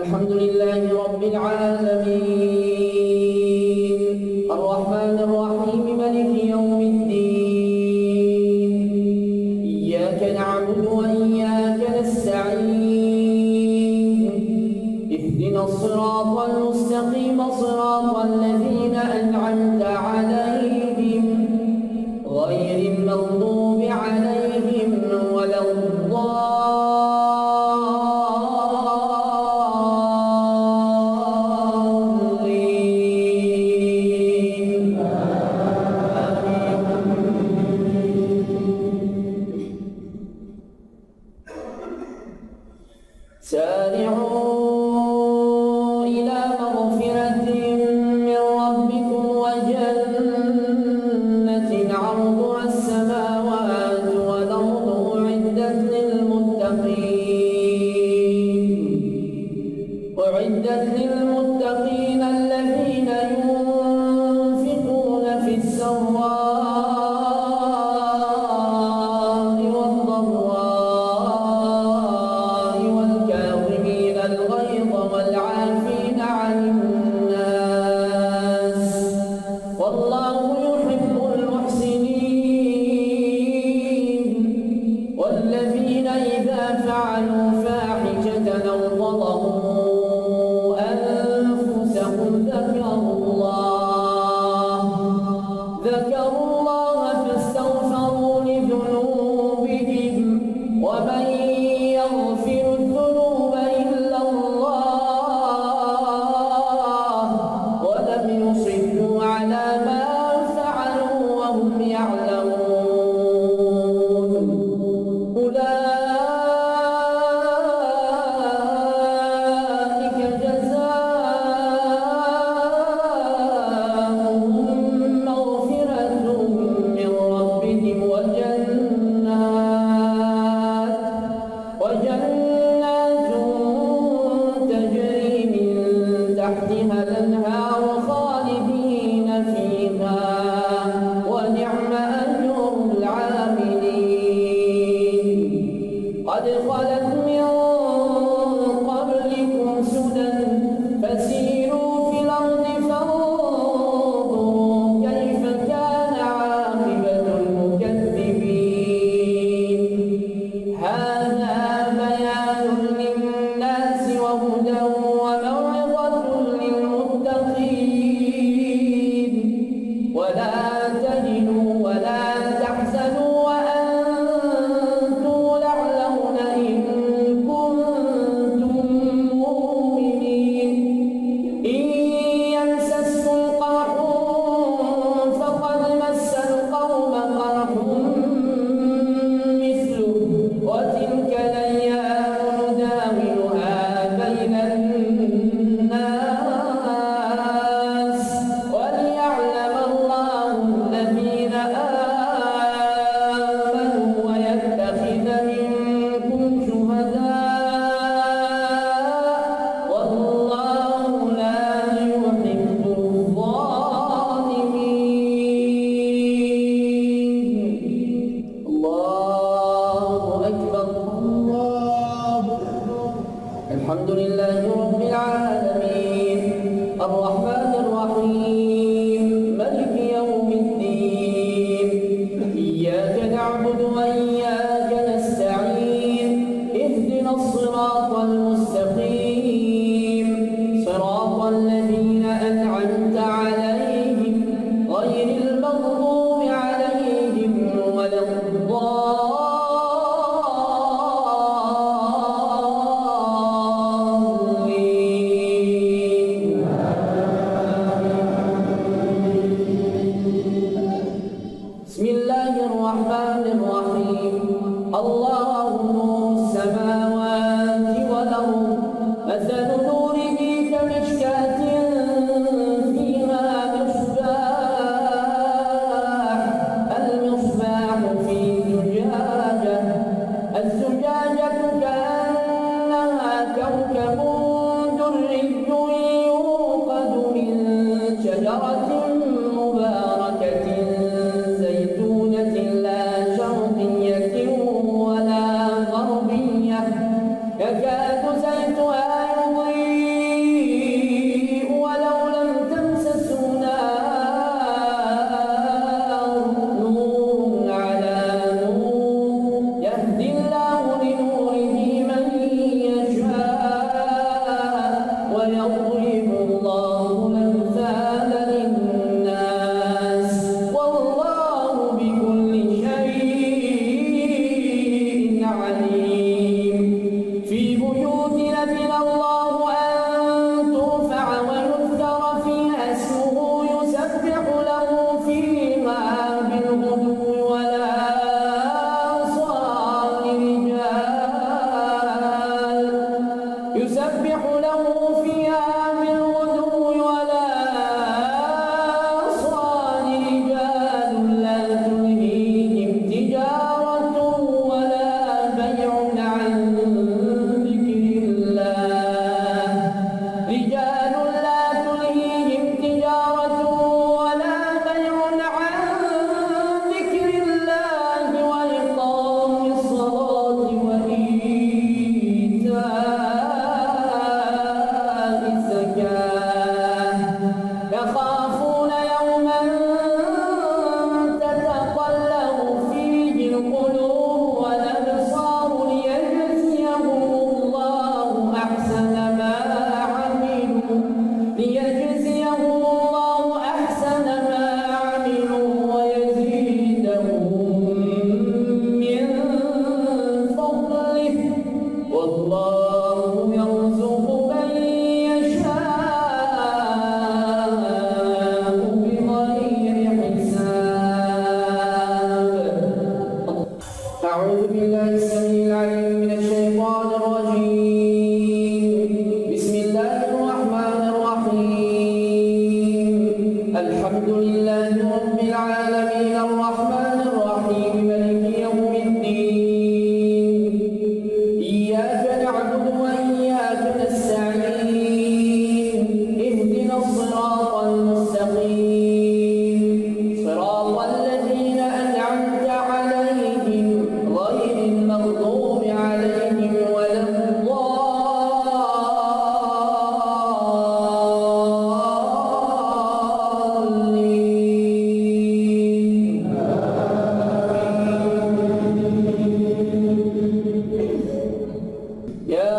الحمد لله رب العالمين الرحمن الرحيم مالك يوم الدين إياك نعبد وإياك نستعين اهدنا الصراط المستقيم صراط الذين أنعمت عليهم غير المغضوب عليهم ولا سارعوا إلى مغفرة من ربكم وجنة عرضها السماوات والأرض أعدت للمتقين الذين ينفقون في السراء والضراء والكاظمين الغيظ والعافين عن الناس والله يحب المحسنين والذين إذا فعلوا فاحشة أو ظلموا أنفسهم ذكروا الله فاستغفروا لذنوبهم ومن يغفر الذنوب إلا الله ولم يصروا على ما فعلوا وهم يعلمون أولئك جزاؤهم مغفرة من ربهم وجنات تجري من تحتها الأنهار خالدين فيها ونعم أجر العاملين قد خلت من قبلكم سنن فسيروا في الأرض فانظروا كيف كان عاقبة المكذبين هذا بيان للناس وهدى وموعظة للمتقين ولا تهنوا ولا تحزنوا وأنتم الأعلون إن كنتم مؤمنين إن يمسسكم قرح فقد مس القوم قرح مثله وتلك الأيام نداولها بين الناس وليعلم الله الذين آمنوا ويتخذ منكم شهداء والله لا يحب الظالمين الله أكبر الحمد لله رب العالمين الرحمن الرحيم مالك يوم الدين إياك نعبد وإياك نستعين اهدنا الصراط المستقيم صراط الذين أنعمت عليهم غير المغضوب عليهم ولا الضالين بسم الله الرحمن الرحيم الله نور السماوات والأرض مثل نوره كمشكاة فيها المصباح في الزجاجة كأنها كوكب دري يوقد من شجرة مباركة زيتونة لا شرقية ولا غربية يكاد زيتها يضيء له فيها بالغدو والآصال رجال لا تلهيهم تجارة ولا بيع عن ذكر الله رجال لا تلهيهم تجارة ولا بيع عن ذكر الله وإقام الصلاة وإيتاء الزكاة يخافون يوما تتقلب فيه القلوب والأبصار ليجزيهم الله أحسن ما عملوا ويزيدهم من فضله والله يرزق من يشاء بغير حساب. أعوذ بالله السميع العليم من الشيطان الرجيم. بسم الله الرحمن الرحيم. الحمد لله رب العالمين الرحمن الرحيم مالك يوم الدين. إياك نعبد وإياك نستعين. اهدنا الصراط المستقيم صراط الذين أنعمت عليهم غير المغضوب عليهم ولا الضالين. يا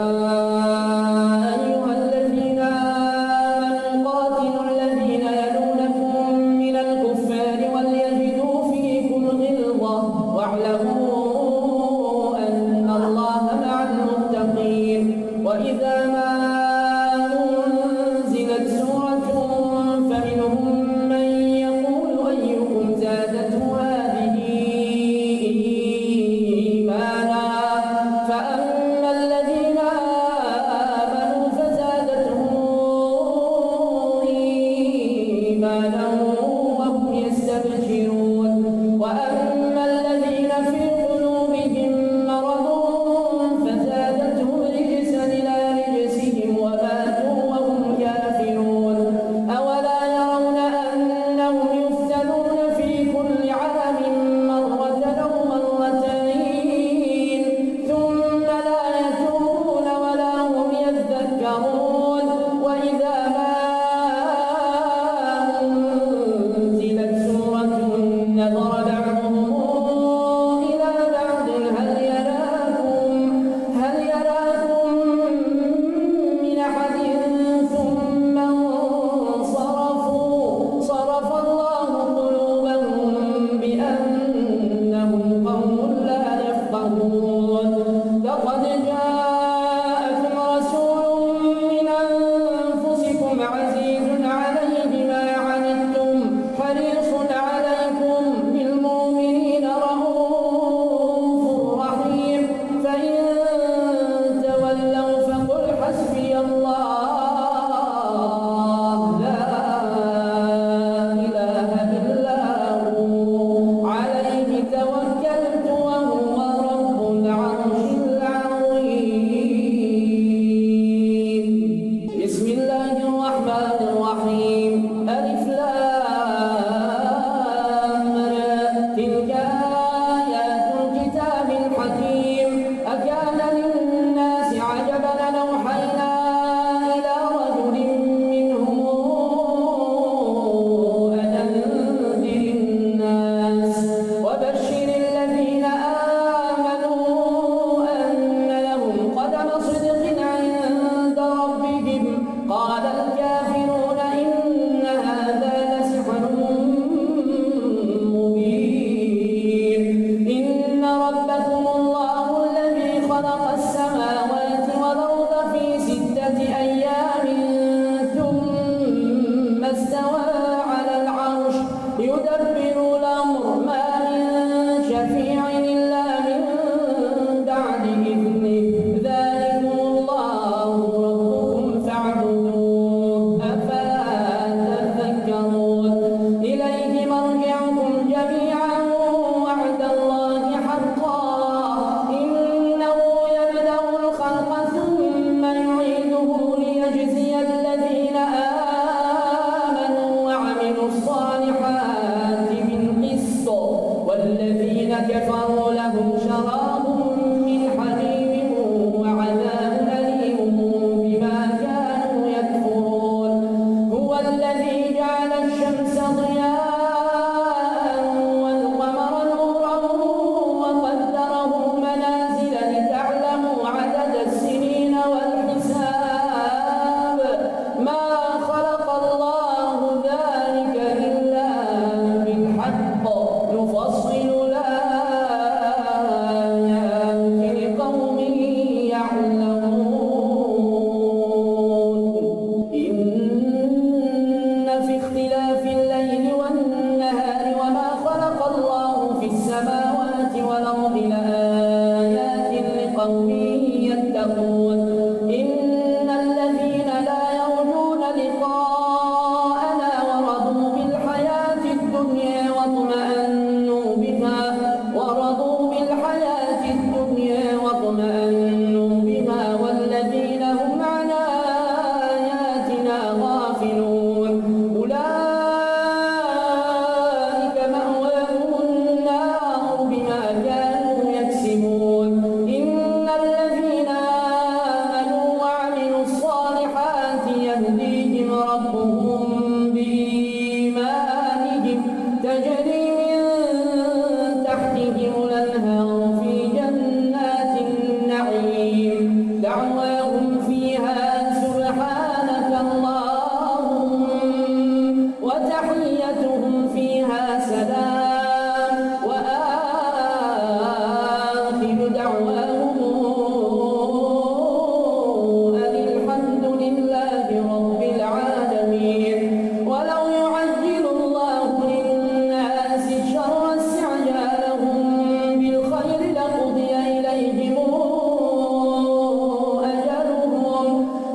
أيها الذين آمنوا قاتلوا الذين يلونكم من الكفار وليجدوا فيكم غلظة واعلموا أن الله مع المتقين. وإذا ما أنزلت سورة فمنهم من يقول أيكم زادته هذه إيمانا فأما الذين آمنوا فزادتهم إيمانا وهم يستبشرون وأما الذين في قلوبهم مرض فزادتهم رجسا إلى رجسهم وماتوا وهم كافرون. أولا يرون أنهم يفتنون في كل عام مرة أو مرتين ثم لا يتوبون ولا هم يذكرون. وإذا ما أنزلت سورة نظر بعضهم إلى بعض هل يراكم من أحد ثم انصرفوا صرف الله قلوبهم بأنهم قوم لا يفقهون. لقد جاءكم رسول من أنفسكم عزيز عليه ما عنتم حريص عليكم بالمؤمنين رؤوف رحيم. فإن تولوا فقل حسبي الله لا إله إلا هو عليه توكلت وهو رب العرش العظيم. بسم الله الرحمن الرحيم. ألف لام را. تلك آيات الكتاب الحكيم. أكان للناس عجبا أن أوحينا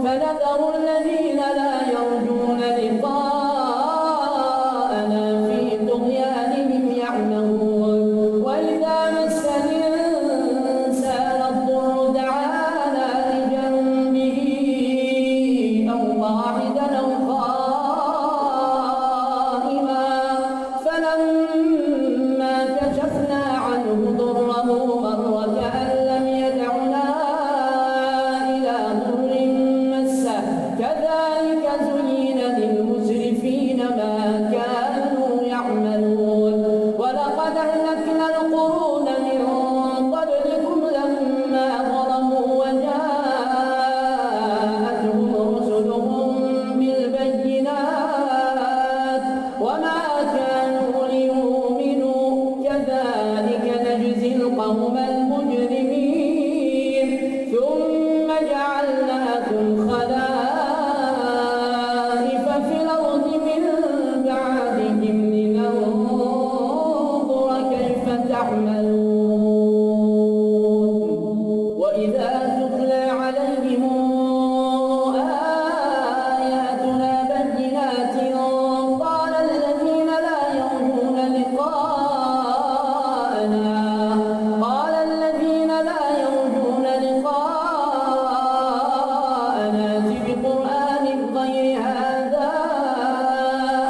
فنذر الذين لا يرجون لقاءنا في طغيانهم يعمهون وإذا مس الإنسان الضر دعانا لجنبه أو قاعدا أو قائما فلما كشفنا عنه ضره مر كأن لم يدعنا إلى ضر مسه كذلك زين للمسرفين ما كانوا يعملون ولقد أهلكنا القرون من قبلكم لما ظلموا وجاءتهم رسلهم بالبينات وما كانوا ليؤمنوا كذلك نجزي القوم المجرمين ثم جعلناكم خلائف في الأرض من بعدهم لننظر كيف تعملون وإذا تتلى عليهم آياتنا بينات قال الذين لا يرجون لقاءنا ائت بقرآن غير هذا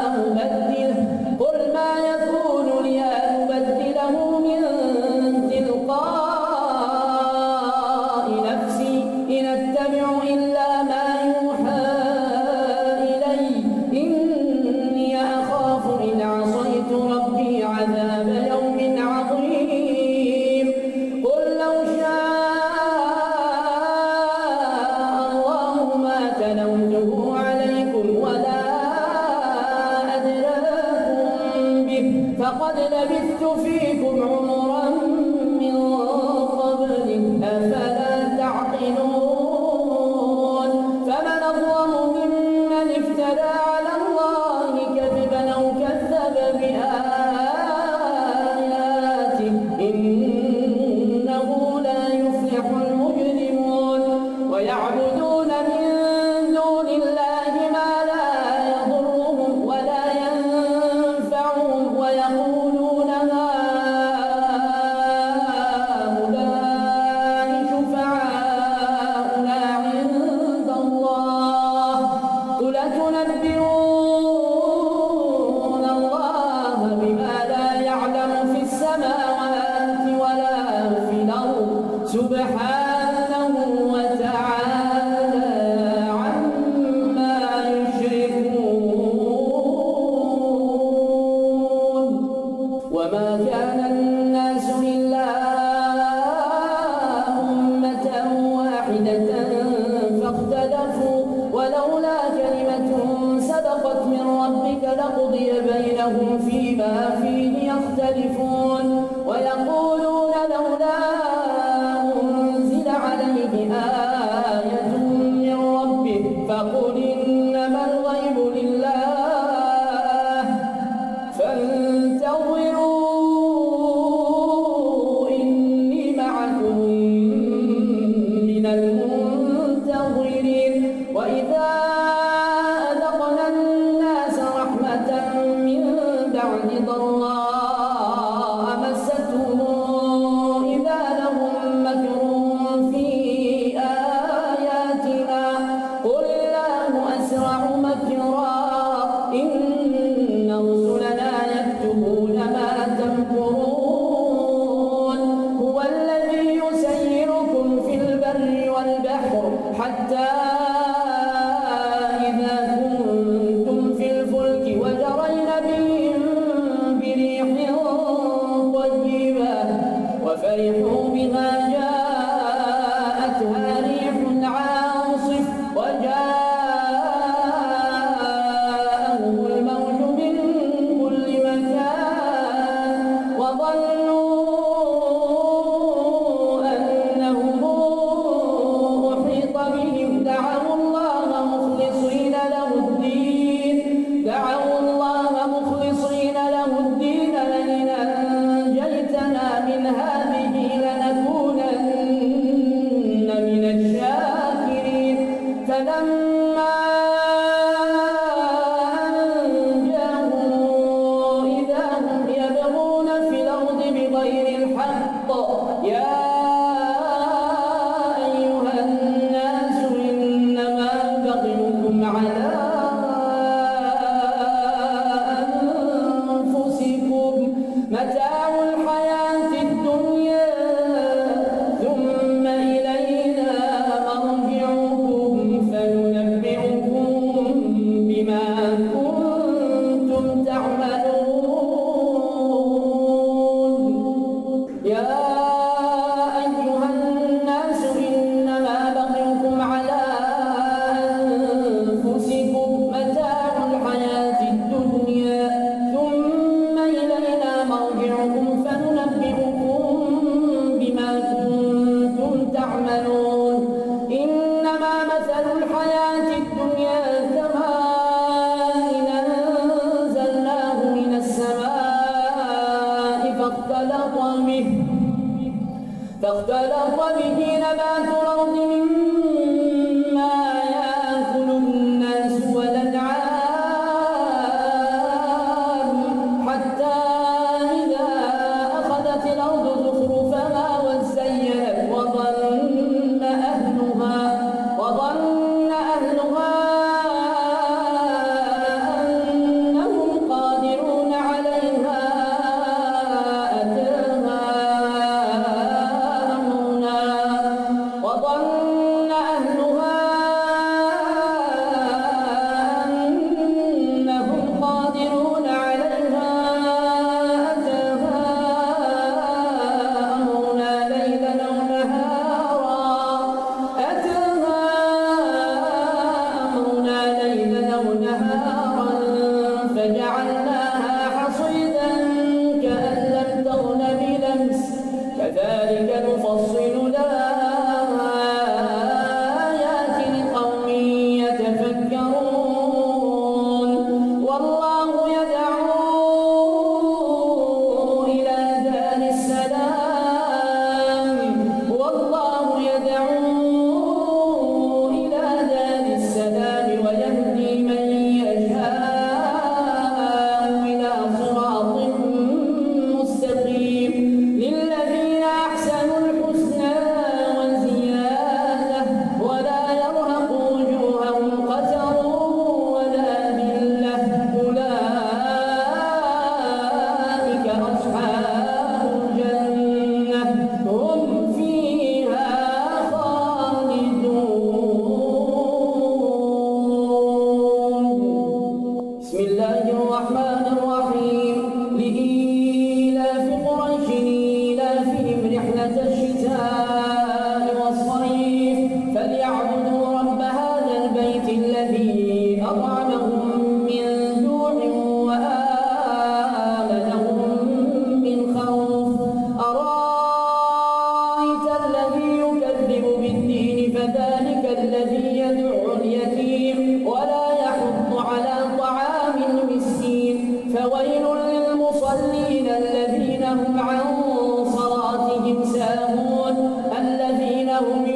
أو بدله قل ما يكون لي أن أبدله من تلقاء نفسي إن أتبع إلا ما يوحى إلي إني أخاف إن عصيت ربي عذاب يوم عظيم قل لو شاء الله ما تلوته عليكم ولا أدراكم به فقد لبثت فيكم عمرا من قبله أفلا تعقلون فمن أظلم ممن افترى على الله كذبا أو كذب بآياته إنه لا يفلح المجرمون ويعبدون من دون الله ما لا يضرهم ولا ينفعهم ويقولون هؤلاء شفعاؤنا عند الله قل أتنبئون الله بما لا يعلم في السماوات ولا في الأرض سبحانه وتعالى عما يشركون وما كان الناس إلا أمة واحدة فاختلفوا ولولا كلمة سبقت من ربك لقضي بينهم فيما فيه يختلفون ويقولون لولا أنزل عليه آية من ربه فقل إنما الغيب لله فانتظروا إني معكم من المنتظرين وإذا أذقنا الناس رحمة من بعد ضراء مستهم إذا لهم مكر في آياتنا قل الله أسرع مكرا إن رسلنا يكتبون ما تمكرون هو الذي يسيركم في البر والبحر حتى إذا كنتم في الفلك وجرين بهم بريح طيبة وفرحوا بما جاءتها ريح عاصف وجاءتهم فلما أنجاهم إذا هم يبغون في الأرض بغير الحق يا أيها الناس إنما بغيكم على أنفسكم متاع الحياة الدنيا ثم إلينا مرجعكم فننبئكم بما كنتم تعملون يا أيها الناس إنما بغيكم على أنفسكم متاع الحياة الدنيا ثم إلينا مرجعكم فننبئكم بما كنتم تعملون إنما مثل الحياة الدنيا كماء أنزلناه من السماء فاختلط به نبات الأرض مما يأكل الناس والأنعام حتى إذا أخذت الأرض زخرفها وزينت وظن أهلها أنهم قادرون عليها أتاها أمرنا ليلا أو نهارا فجعلناها حصيدا كأن لم تغن بلمس كذلك نفصل الآيات لقوم يتفكرون والله يدعو إلى دار السلام ويهدي من يشاء إلى صراط مستقيم للذين أحسنوا الحسنى وزيادة ولا يرهق وجوههم قتر ولا ذلة أولئك أصحاب الجنة هم فيها خالدون بسم الله الرحمن الرحيم لإيلاف قريش إيلافهم رحلة الشتاء والصيف فليعبدوا رب هذا البيت الذي أطعمهم من جوع وآمنهم من خوف أرأيت الذي يكذب بالدين فذلك الذي يدعو اليتيم ولا يحض على طعام المسكين فويل للمصلين الذين هم عن صلاتهم ساهون الذين هم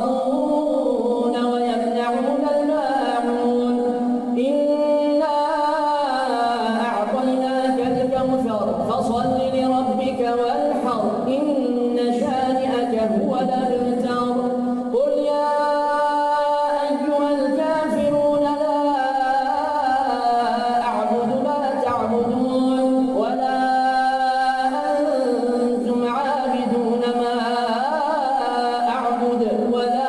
يراءون ويمنعون الماعون إنا أعطيناك الكوثر فصل لربك وانحر إن شانئك هو الأبتر قل يا أيها الكافرون لا أعبد ما تعبدون ولا أنتم عابدون ما أعبد ولا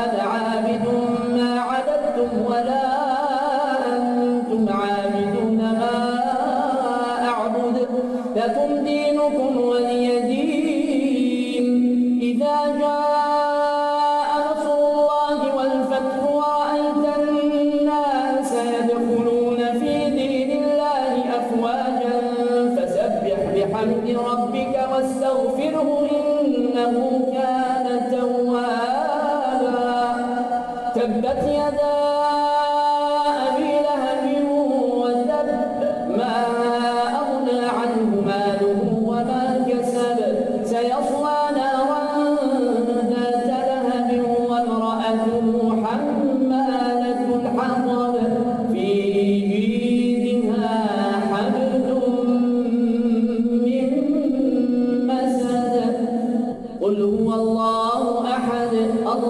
أنا عابد ما عبدتم ولا أنتم عابدون ما أعبد لكم دينكم ولي دين إذا جاء نصر الله والفتح ورأيت الناس يدخلون في دين الله أفواجا فسبح بحمد ربك واستغفره إنه كان توابا تبت يدا أبي لهب وتب ما أغنى عنه ماله وما كسب سيصلى نارا ذات لهب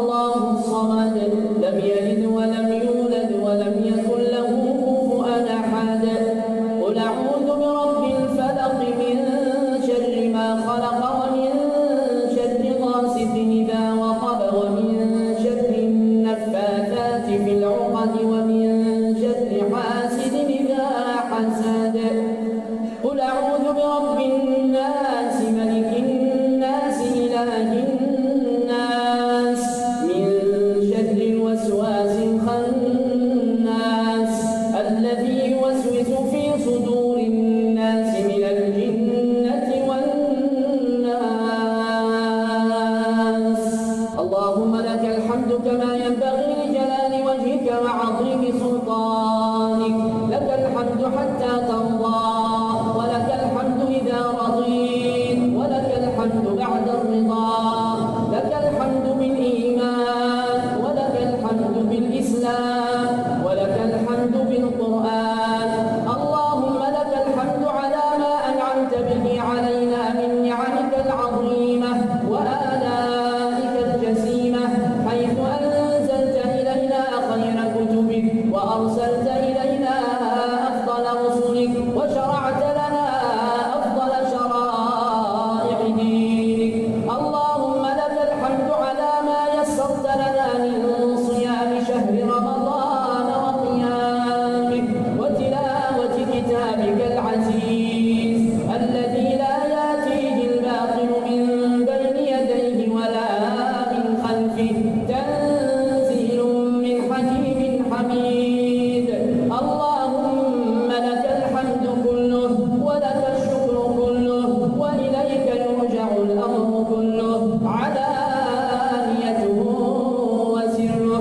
الله الصمد لم يلد ولم يولد ولم يكن له كفوا أحد قل أعوذ برب الفلق من شر ما خلق ومن شر غاسق إذا وقب ومن شر النفاثات في العقد ومن شر حاسد إذا حسد قل أعوذ برب الناس ملك الناس إله الناس من شر الوسواس الخناس الذي يوسوس في صدور الناس من الجنة والناس اللهم لك الحمد كما ينبغي لجلال وجهك وعظيم سلطانك لك الحمد حتى ترضى ولك الحمد إذا رضيت ولك الحمد بعد الرضا لك الحمد بالإيمان ولك الحمد بالإسلام ولك الحمد بالقرآن اللهم لك الحمد على ما أنعمت به علينا من نعمك العظيمة وآلائك الجسيمة حيث أنزلت إلينا خير كتبك وأرسلت إلينا أفضل رسلك وشرعت لنا أفضل شرائع دينك اللهم لك الحمد على ما يسرت لنا من صيام شهر رمضان وقيامك وتلاوة كتابك العزيز الذي لا يأتيه الباطل من بين يديه ولا من خلفه تنزيل من حكيم حميد اللهم لك الحمد كله ولك الشكر كله وإليك يرجع الأمر كله علانيته وسره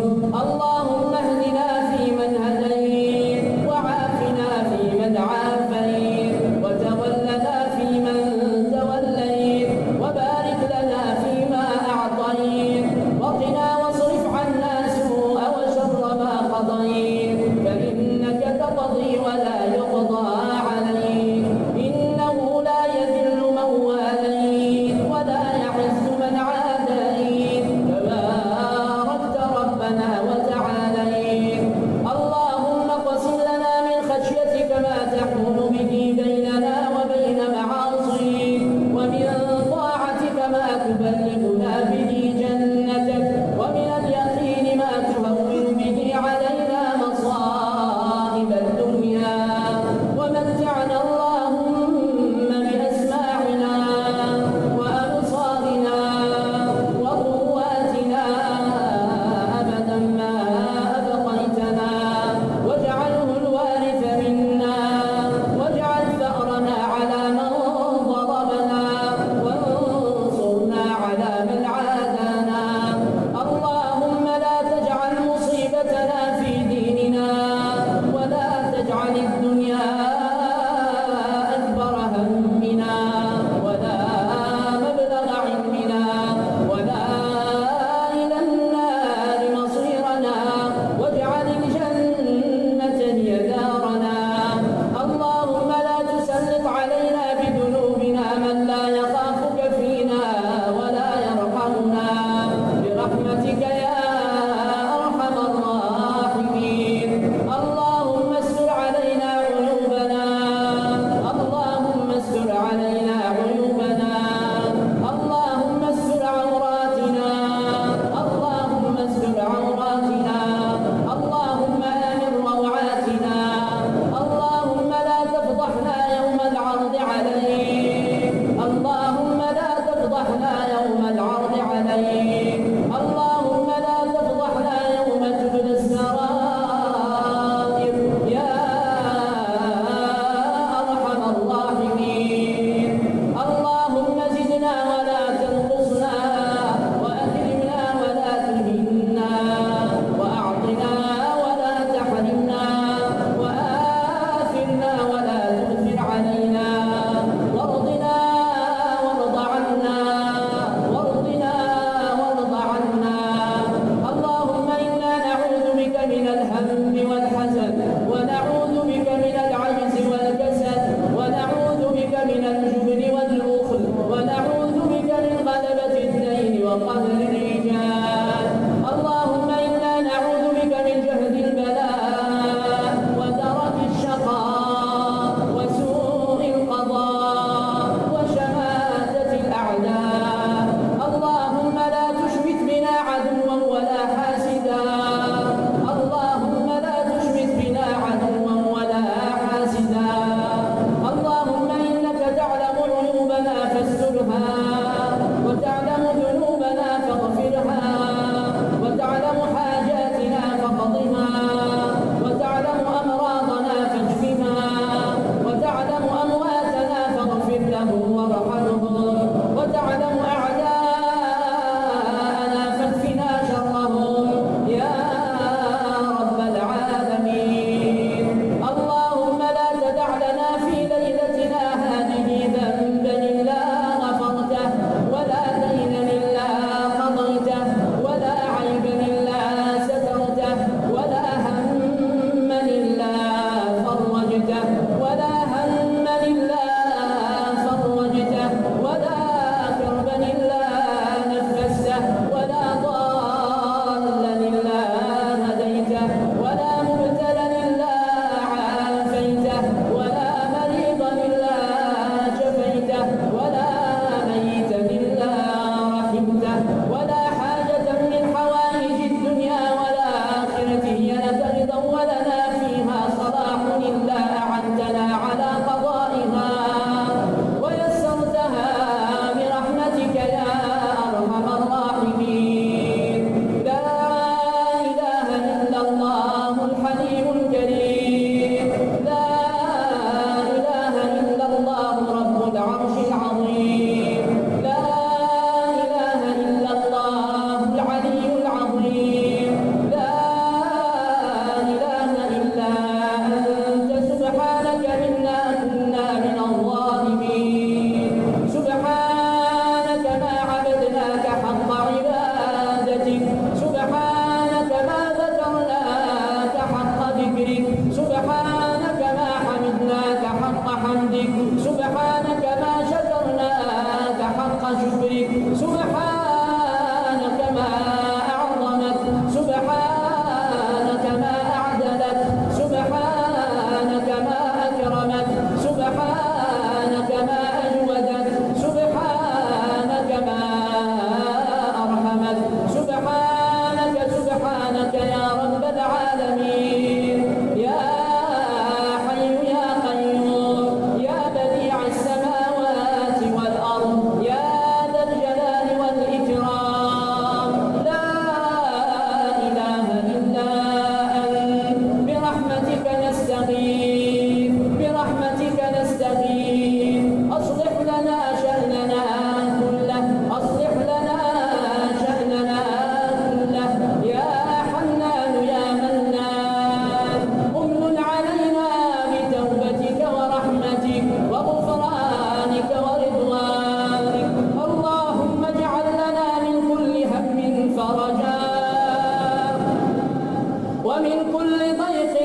ومن كل ضيق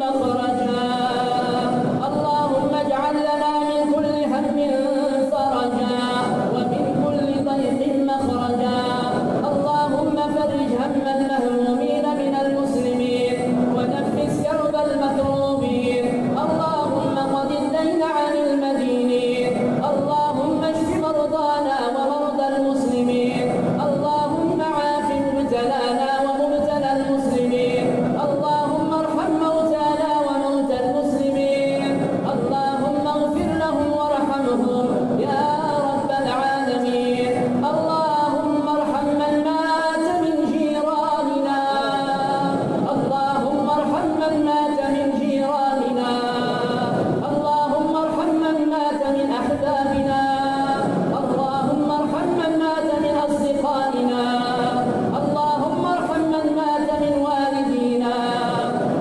مخرجا. اللهم اجعل لنا من كل هم فرجا ومن كل ضيق مخرجا. اللهم فرج هم المهمومين من المسلمين ونفس كرب المكروبين. اللهم قض الدين عن المدينين. اللهم اشف مرضانا ومرضى المسلمين. اللهم عاف مبتلانا ومبتلى المسلمين. اللهم ارحم موتانا وموتى المسلمين. اللهم اغفر لهم وارحمهم يا رب العالمين. اللهم ارحم من مات من جيراننا. اللهم ارحم من مات من جيراننا. اللهم ارحم من مات من أحبابنا. اللهم ارحم من مات من أصدقائنا. اللهم ارحم من مات من والدينا.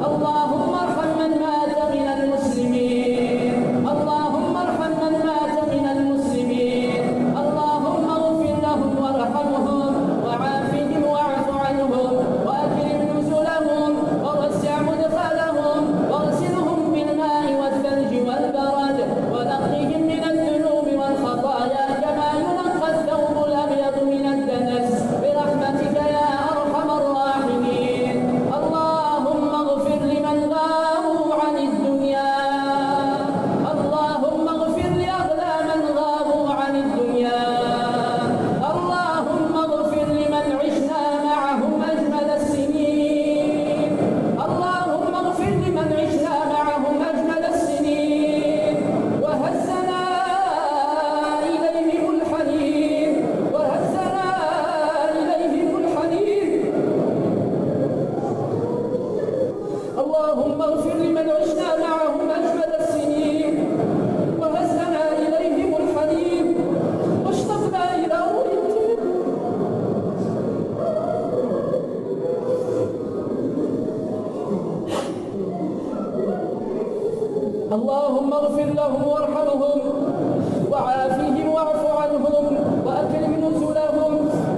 اللهم ارحم من مات من المسلمين. اللهم ارحم من مات من المسلمين. اللهم اغفر لهم وارحمهم وعافهم واعف عنهم وأكرم نزلهم ووسع مدخلهم واغسلهم بالماء والثلج والبرد ونقهم من الذنوب والخطايا كما ينقى الثوب الأبيض من الدنس برحمتك يا أرحم الراحمين. اللهم اغفر لمن غابوا عن الدنيا. اللهم اغفر لأغلى من غابوا عن الدنيا. اللهم اغفر لمن عشنا معهم أجمل السنين. اللهم اغفر لمن عشنا معهم أجمل السنين وهزنا إليهم الحنين. وهزنا إليهم الحنين. اللهم اغفر لمن عشنا معهم أجمل السنين وهزنا إليهم الحنين واشتقنا إلى رؤيتهم. اللهم اغفر لهم وارحمهم وعافهم واعف عنهم وأكرم نزلهم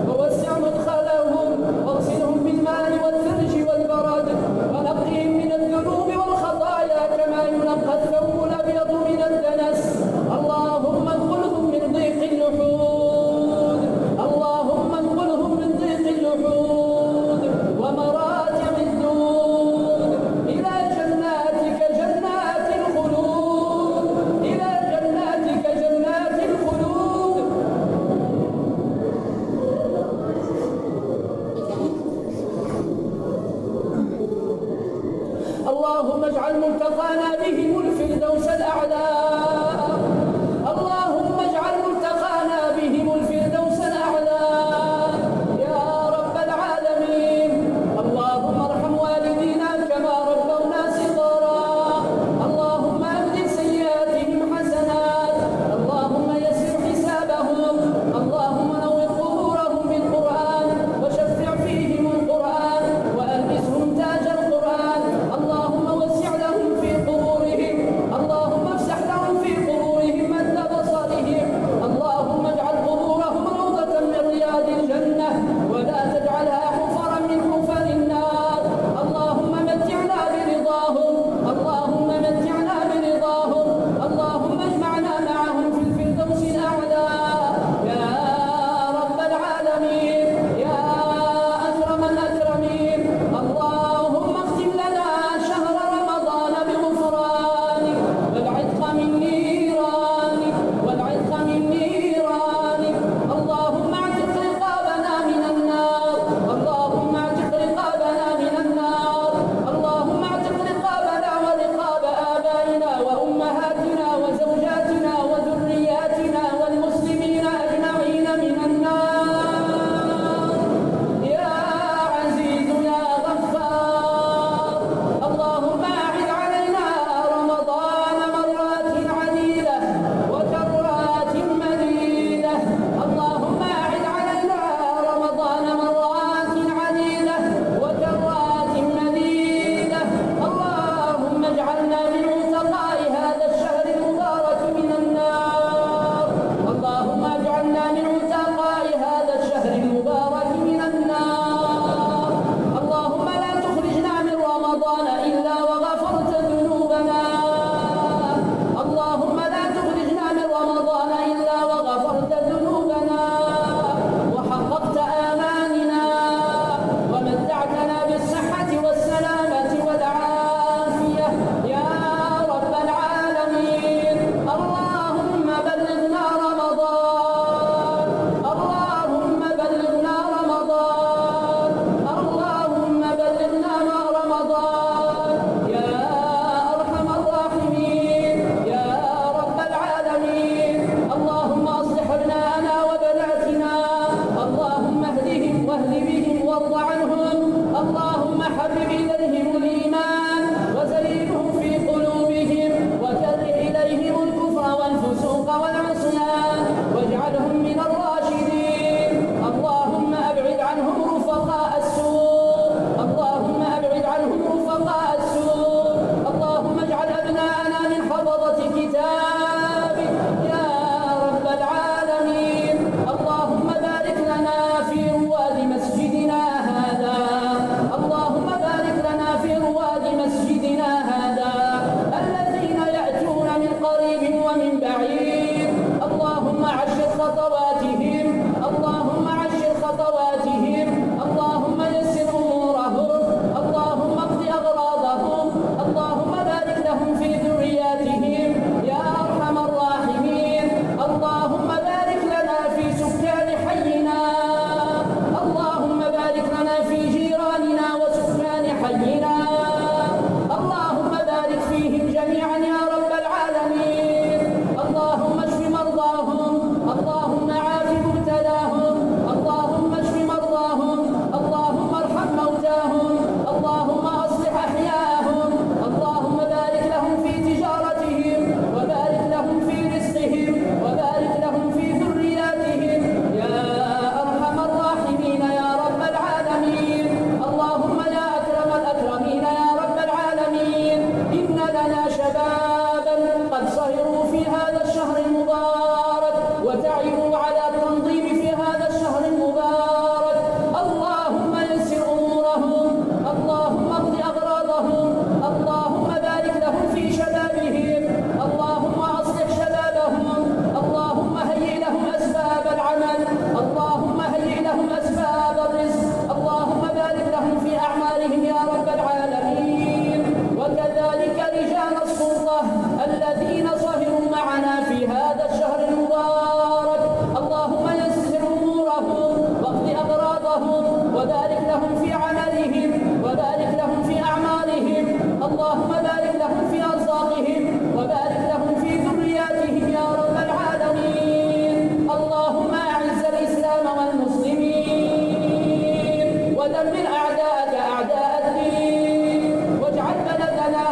ووسع مدخلهم واغسلهم بالماء والثلج والبرد ونقهم من الذنوب والخطايا كما ينقى الثوب الأبيض من الدنس. اللهم انقلهم من ضيق اللحود. اللهم انقلهم من ضيق اللحود ومراتع الدود إلى جناتك جنات الخلود. إلى جناتك جنات الخلود. اللهم اجعل ملتقانا بهم الفردوس الأعلى. اللهم اجعل ملتقانا بهم الفردوس الأعلى يا رب العالمين. اللهم ارحم والدينا كما ربونا صغارا. اللهم أبدل سيئاتهم حسنات. اللهم يسر حسابهم. اللهم نور قبورهم بالقرآن وشفع فيهم القرآن وألبسهم تاج القرآن. اللهم وسع لهم في قبورهم. اللهم افسح لهم في أعداءك أعداء الدين واجعل بلدنا